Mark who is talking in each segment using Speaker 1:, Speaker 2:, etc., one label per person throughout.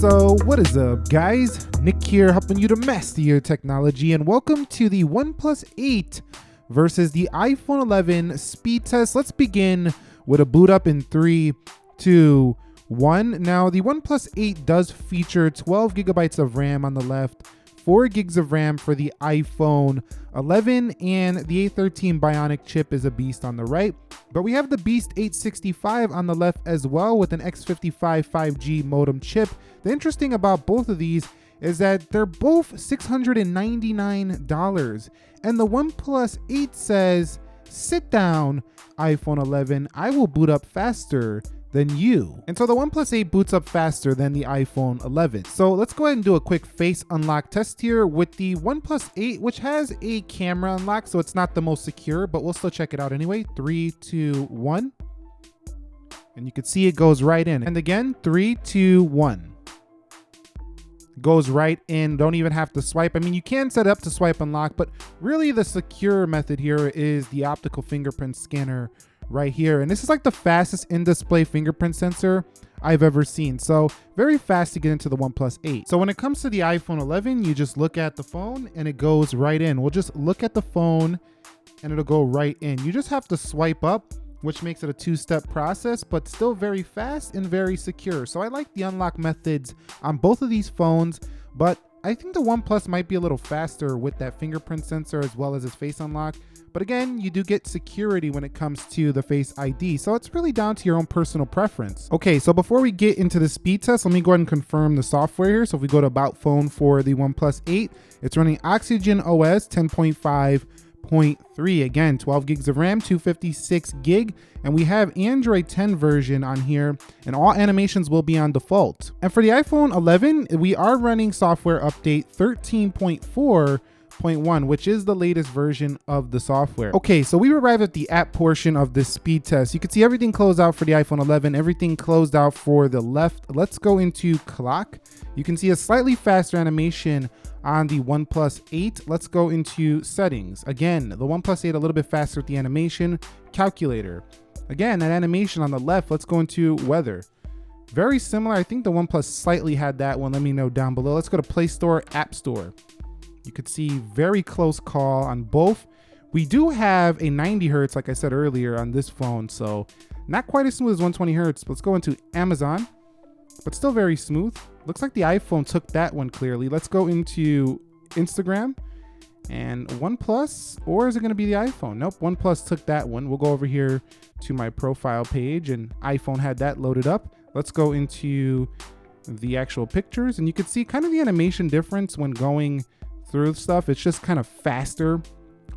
Speaker 1: So what is up, guys? Nick here, helping you to master your technology, and welcome to the OnePlus 8 versus the iPhone 11 speed test. Let's begin with a boot up in 3, 2, 1. Now, the OnePlus 8 does feature 12 gigabytes of RAM on the left, 4 gigs of RAM for the iPhone 11, and the A13 Bionic chip is a beast on the right. But we have the Beast 865 on the left as well with an X55 5G modem chip. The interesting about both of these is that they're both $699, and the OnePlus 8 says, "Sit down, iPhone 11, I will boot up faster than you." And so the OnePlus 8 boots up faster than the iPhone 11. So let's go ahead and do a quick face unlock test here with the OnePlus 8, which has a camera unlock, so it's not the most secure, but we'll still check it out anyway. 3, 2, 1. And you can see it goes right in. And again, 3, 2, 1. Goes right in, don't even have to swipe. I mean, you can set it up to swipe unlock, but really the secure method here is the optical fingerprint scanner right here. And this is like the fastest in-display fingerprint sensor I've ever seen. So very fast to get into the OnePlus 8. So when it comes to the iPhone 11, you just look at the phone and it goes right in. We'll just look at the phone and it'll go right in. You just have to swipe up, which makes it a 2-step process, but still very fast and very secure. So I like the unlock methods on both of these phones, but I think the OnePlus might be a little faster with that fingerprint sensor as well as its face unlock. But again, you do get security when it comes to the Face ID. So it's really down to your own personal preference. Okay, so before we get into the speed test, let me go ahead and confirm the software here. So if we go to About Phone for the OnePlus 8, it's running Oxygen OS 10.5.3. Again, 12 gigs of RAM, 256 gig. And we have Android 10 version on here, and all animations will be on default. And for the iPhone 11, we are running software update 13.4.1, which is the latest version of the software. Okay, so we arrived at the app portion of this speed test. You can see everything closed out for the iPhone 11, everything closed out for the left. Let's go into clock. You can see a slightly faster animation on the OnePlus 8. Let's go into settings. Again, the OnePlus 8 a little bit faster with the animation. Calculator. Again, that animation on the left. Let's go into weather. Very similar. I think the OnePlus slightly had that one. Let me know down below. Let's go to Play Store, App Store. You could see very close call on both. We do have a 90 hertz, like I said earlier, on this phone, so not quite as smooth as 120 hertz. Let's go into Amazon, but still very smooth. Looks like the iPhone took that one clearly. Let's go into Instagram and OnePlus, or is it going to be the iPhone? Nope, OnePlus took that one. We'll go over here to my profile page, and iPhone had that loaded up. Let's go into the actual pictures, and you can see kind of the animation difference when going through stuff. It's just kind of faster,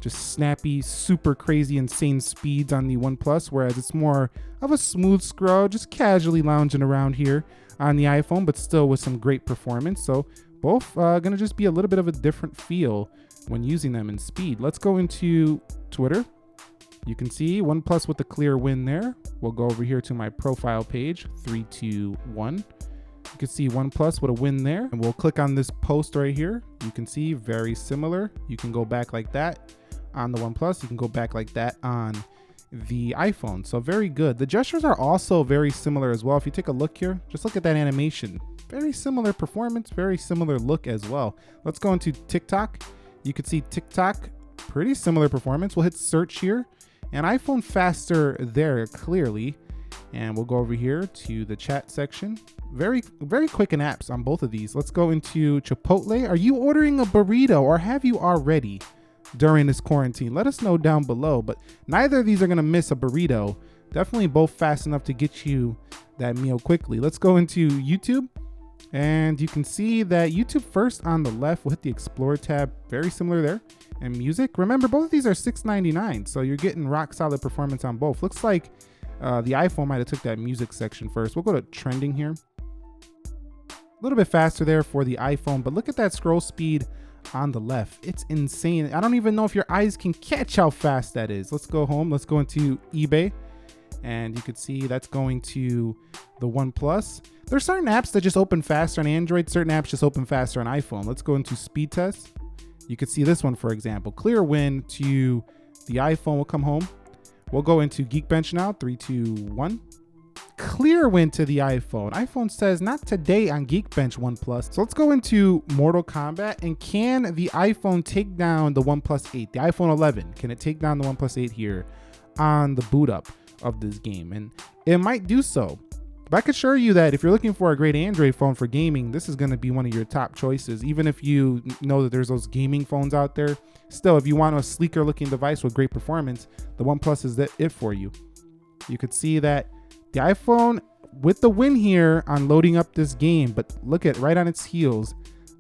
Speaker 1: just snappy, super crazy, insane speeds on the OnePlus, whereas it's more of a smooth scroll, just casually lounging around here on the iPhone, but still with some great performance. So both gonna just be a little bit of a different feel when using them in speed. Let's go into Twitter. You can see OnePlus with a clear win there. We'll go over here to my profile page, 3, 2, 1. You can see OnePlus with a win there, and we'll click on this post right here. You can see very similar. You can go back like that on the OnePlus. You can go back like that on the iPhone. So very good. The gestures are also very similar as well. If you take a look here, just look at that animation. Very similar performance, very similar look as well. Let's go into TikTok. You can see TikTok, pretty similar performance. We'll hit search here, and iPhone faster there clearly. And we'll go over here to the chat section. Very, very quick in apps on both of these. Let's go into Chipotle. Are you ordering a burrito, or have you already during this quarantine? Let us know down below, but neither of these are gonna miss a burrito. Definitely both fast enough to get you that meal quickly. Let's go into YouTube, and you can see that YouTube first on the left. We'll hit the Explore tab, very similar there. And music, remember both of these are $6.99, so you're getting rock solid performance on both. Looks like the iPhone might have took that music section first. We'll go to trending here. A little bit faster there for the iPhone, but look at that scroll speed on the left. It's insane. I don't even know if your eyes can catch how fast that is. Let's go home. Let's go into eBay, and you can see that's going to the OnePlus. There's certain apps that just open faster on Android. Certain apps just open faster on iPhone. Let's go into speed test. You can see this one, for example. Clear win to the iPhone. We'll come home. We'll go into Geekbench now. 3, 2, 1. clear win to the iPhone. iPhone says not today on Geekbench OnePlus. So let's go into Mortal Kombat. And can the iPhone take down the OnePlus 8, the iPhone 11? Can it take down the OnePlus 8 here on the boot up of this game? And it might do so. But I can assure you that if you're looking for a great Android phone for gaming, this is going to be one of your top choices. Even if you know that there's those gaming phones out there, still, if you want a sleeker looking device with great performance, the OnePlus is it for you. You could see that the iPhone with the win here on loading up this game, but look at right on its heels,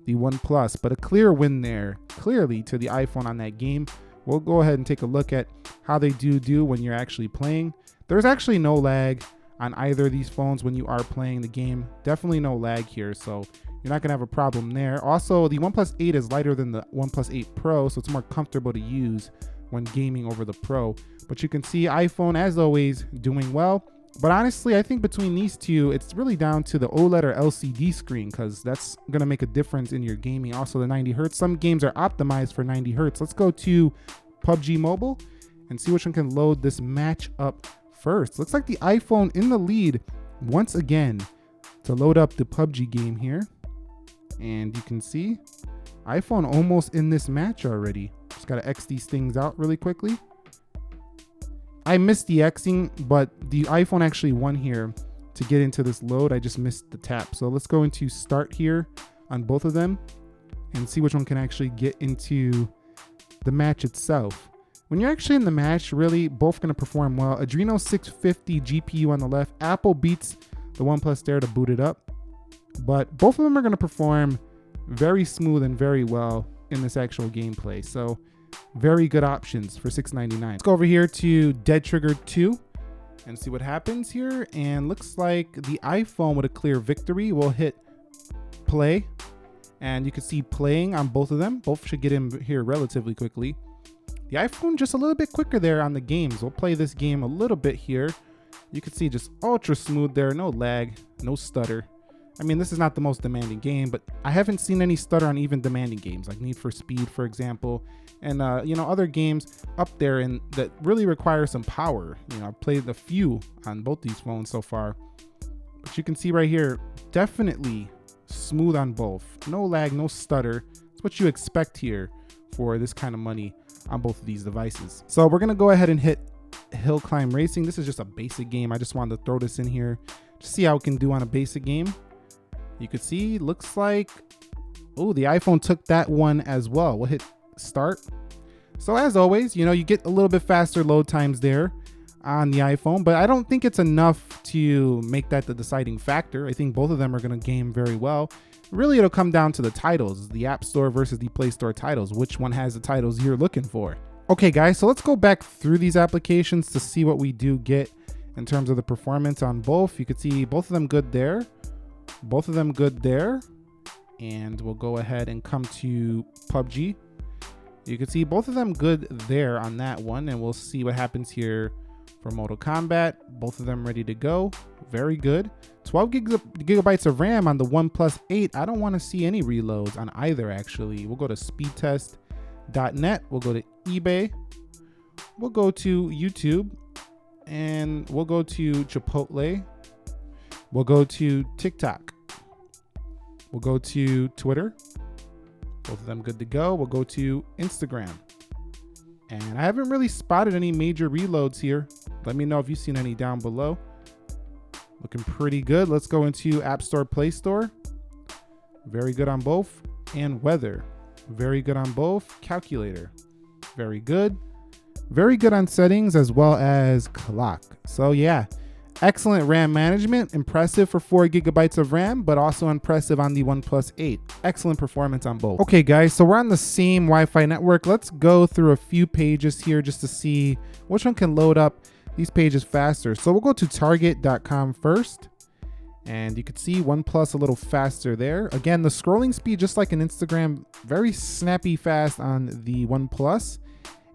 Speaker 1: the OnePlus, but a clear win there, clearly to the iPhone on that game. We'll go ahead and take a look at how they do when you're actually playing. There's actually no lag on either of these phones when you are playing the game. Definitely no lag here, so you're not gonna have a problem there. Also, the OnePlus 8 is lighter than the OnePlus 8 Pro, so it's more comfortable to use when gaming over the Pro. But you can see iPhone, as always, doing well. But honestly, I think between these two, it's really down to the OLED or LCD screen, because that's gonna make a difference in your gaming. Also, the 90 Hertz. Some games are optimized for 90 Hertz. Let's go to PUBG Mobile and see which one can load this match up first. Looks like the iPhone in the lead once again to load up the PUBG game here. And you can see iPhone almost in this match already. Just gotta X these things out really quickly. I missed the Xing, but the iPhone actually won here to get into this load. I just missed the tap. So let's go into start here on both of them and see which one can actually get into the match itself. When you're actually in the match, really, both going to perform well. Adreno 650 GPU on the left. Apple beats the OnePlus there to boot it up. But both of them are going to perform very smooth and very well in this actual gameplay. So very good options for $699. Let's go over here to Dead Trigger 2 and see what happens here. And looks like the iPhone with a clear victory will hit play. And you can see playing on both of them. Both should get in here relatively quickly. The iPhone just a little bit quicker there on the games. We'll play this game a little bit here. You can see just ultra smooth there, no lag, no stutter. I mean, this is not the most demanding game, but I haven't seen any stutter on even demanding games like Need for Speed, for example, and you know, other games up there and that really require some power. You know, I've played a few on both these phones so far, but you can see right here, definitely smooth on both. No lag, no stutter. It's what you expect here for this kind of money on both of these devices. So we're gonna go ahead and hit Hill Climb Racing. This is just a basic game. I just wanted to throw this in here to see how it can do on a basic game. You could see, looks like, oh, the iPhone took that one as well. We'll hit start. So as always, you know, you get a little bit faster load times there on the iPhone, but I don't think it's enough to make that the deciding factor. I think both of them are gonna game very well. Really, it'll come down to the titles, the App Store versus the Play Store titles. Which one has the titles you're looking for? Okay, guys, so let's go back through these applications to see what we do get in terms of the performance on both. You could see both of them good there, both of them good there. And we'll go ahead and come to PUBG. You can see both of them good there on that one, and we'll see what happens here for Mortal Kombat. Both of them ready to go. Very good. 12 gigabytes of RAM on the OnePlus 8. I don't want to see any reloads on either, actually. We'll go to speedtest.net. We'll go to eBay. We'll go to YouTube. And we'll go to Chipotle. We'll go to TikTok. We'll go to Twitter. Both of them good to go. We'll go to Instagram. And I haven't really spotted any major reloads here. Let me know if you've seen any down below. Looking pretty good. Let's go into App Store, Play Store. Very good on both. And weather. Very good on both. Calculator. Very good. Very good on settings as well as clock. So yeah, excellent RAM management. Impressive for 4 gigabytes of RAM, but also impressive on the OnePlus 8. Excellent performance on both. Okay guys, so we're on the same Wi-Fi network. Let's go through a few pages here just to see which one can load up these pages faster. So we'll go to target.com first. And you can see OnePlus a little faster there. Again, the scrolling speed, just like an Instagram, very snappy fast on the OnePlus.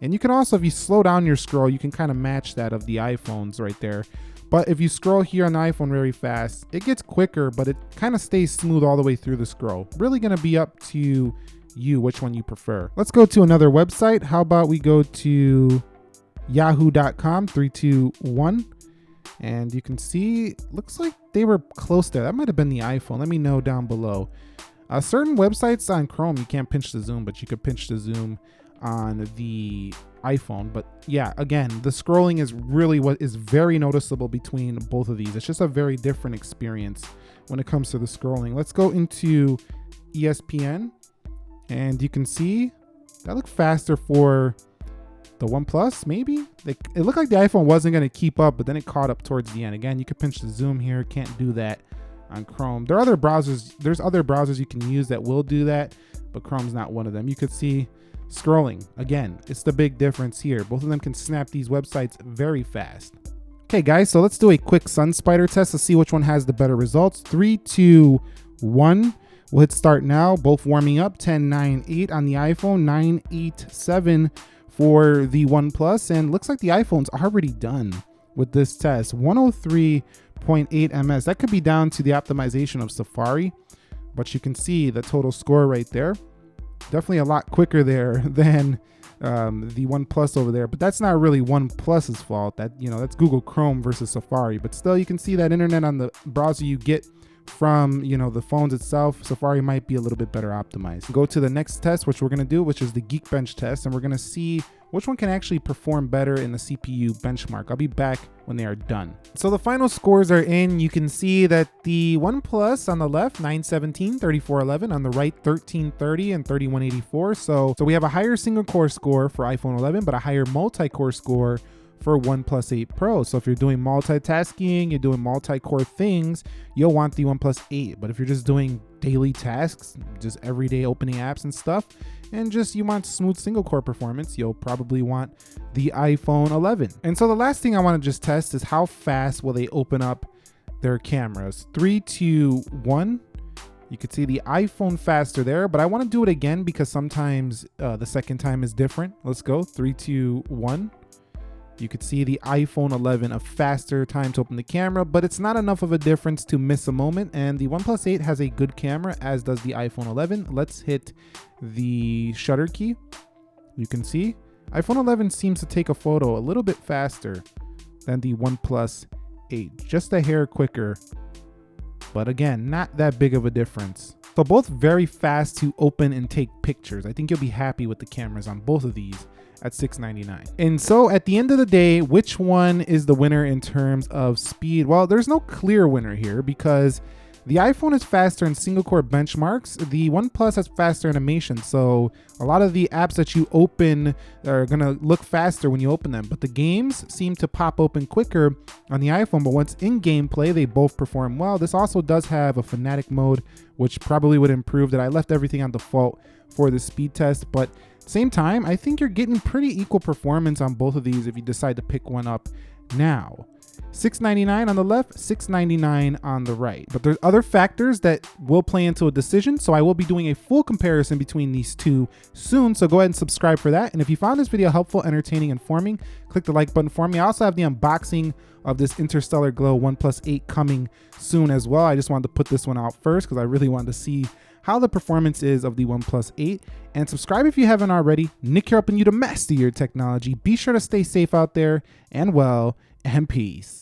Speaker 1: And you can also, if you slow down your scroll, you can kind of match that of the iPhones right there. But if you scroll here on the iPhone very fast, it gets quicker, but it kind of stays smooth all the way through the scroll. Really gonna be up to you which one you prefer. Let's go to another website. How about we go to yahoo.com, 3, 2, 1. And you can see, looks like they were close there. That might have been the iPhone. Let me know down below. Certain websites on Chrome, you can't pinch the zoom, but you could pinch the zoom on the iPhone. But yeah, again, the scrolling is really what is very noticeable between both of these. It's just a very different experience when it comes to the scrolling. Let's go into ESPN, and you can see that looked faster for the OnePlus, maybe? It looked like the iPhone wasn't going to keep up, but then it caught up towards the end. Again, you can pinch the zoom here. Can't do that on Chrome. There are other browsers. There's other browsers you can use that will do that, but Chrome's not one of them. You could see scrolling. Again, it's the big difference here. Both of them can snap these websites very fast. Okay, guys, so let's do a quick SunSpider test to see which one has the better results. 3, 2, 1. We'll hit start now. Both warming up. 10, 9, 8 on the iPhone. 9, 8, 7 for the OnePlus, and looks like the iPhone's already done with this test. 103.8 ms. That could be down to the optimization of Safari, but you can see the total score right there. Definitely a lot quicker there than the OnePlus over there, but that's not really OnePlus's fault. That, you know, that's Google Chrome versus Safari, but still you can see that internet on the browser you get from, you know, the phones itself, Safari might be a little bit better optimized. Go to the next test, which we're going to do, which is the Geekbench test, and we're going to see which one can actually perform better in the CPU benchmark. I'll be back when they are done. So the final scores are in. You can see that the OnePlus on the left, 917, 3411, on the right, 1330 and 3184. So we have a higher single core score for iPhone 11, but a higher multi-core score for OnePlus 8 Pro. So if you're doing multitasking, you're doing multi-core things, you'll want the OnePlus 8. But if you're just doing daily tasks, just everyday opening apps and stuff, and just you want smooth single core performance, you'll probably want the iPhone 11. And so the last thing I want to just test is how fast will they open up their cameras. 3, 2, 1. You could see the iPhone faster there, but I want to do it again because sometimes the second time is different. Let's go. 3, 2, 1. You could see the iPhone 11 a faster time to open the camera, but it's not enough of a difference to miss a moment. And the OnePlus 8 has a good camera, as does the iPhone 11. Let's hit the shutter key. You can see iPhone 11 seems to take a photo a little bit faster than the OnePlus 8, just a hair quicker. But again, not that big of a difference. So both very fast to open and take pictures. I think you'll be happy with the cameras on both of these at $699. And so at the end of the day, which one is the winner in terms of speed? Well, there's no clear winner here because the iPhone is faster in single core benchmarks. The OnePlus has faster animation. So a lot of the apps that you open are gonna look faster when you open them, but the games seem to pop open quicker on the iPhone. But once in gameplay, they both perform well. This also does have a fanatic mode, which probably would improve that. I left everything on default for the speed test, but same time, I think you're getting pretty equal performance on both of these if you decide to pick one up now. $699 on the left, $699 on the right. But there's other factors that will play into a decision, so I will be doing a full comparison between these two soon, so go ahead and subscribe for that. And if you found this video helpful, entertaining, informing, click the like button for me. I also have the unboxing of this Interstellar Glow OnePlus 8 coming soon as well. I just wanted to put this one out first because I really wanted to see how the performance is of the OnePlus 8. And subscribe if you haven't already. Nick here helping you to master your technology. Be sure to stay safe out there, and well, and peace.